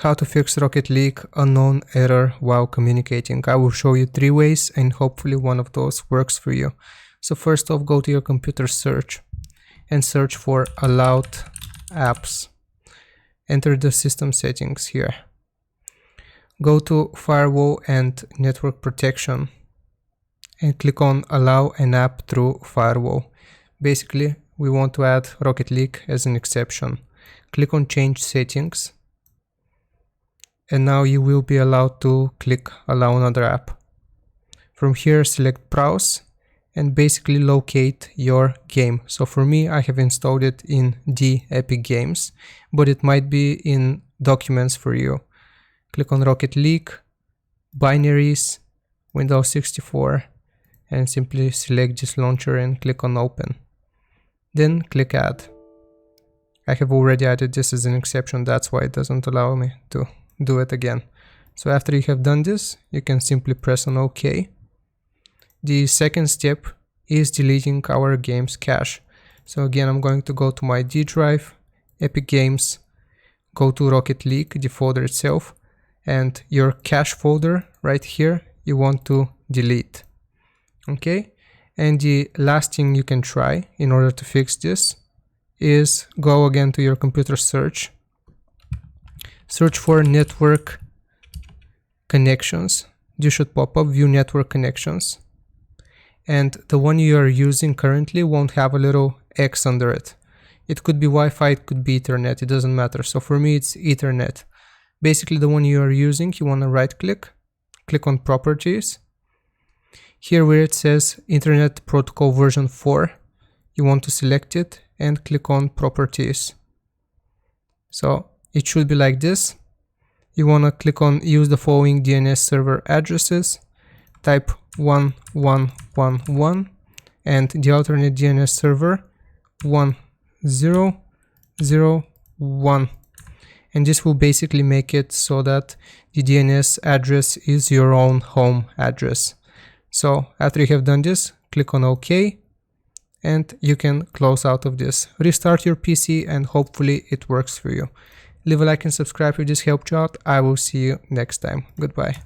how to fix Rocket League unknown error while communicating. I will show you 3 ways and hopefully one of those works for you. So first off, go to your computer search and search for allowed apps. Enter the system settings here. Go to firewall and network protection and click on allow an app through firewall. Basically, we want to add Rocket League as an exception. Click on change settings. And now you will be allowed to click allow another app. From here, select browse and basically locate your game. So for me, I have installed it in the Epic Games, but it might be in documents for you. Click on Rocket League, binaries, Windows 64, and simply select this launcher and click on open. Then click add. I have already added this as an exception, that's why it doesn't allow me to do it again. So after you have done this, you can simply press on OK. The second step is deleting our game's cache. So again, I'm going to go to my D drive, Epic Games, go to Rocket League, the folder itself, and your cache folder right here, you want to delete. Okay? And the last thing you can try in order to fix this is go again to your computer search. Search for network connections. This should pop up, view network connections. And the one you are using currently won't have a little X under it. It could be Wi-Fi, it could be Ethernet, it doesn't matter. So for me, it's Ethernet. Basically, the one you are using, you want to right click, click on properties. Here where it says Internet Protocol version 4, you want to select it and click on properties. So it should be like this. You want to click on use the following DNS server addresses, type 1111 and the alternate DNS server 1001, and this will basically make it so that the DNS address is your own home address. So after you have done this, click on OK and you can close out of this. Restart your PC and hopefully it works for you. Leave a like and subscribe if this helped you out. I will see you next time. Goodbye.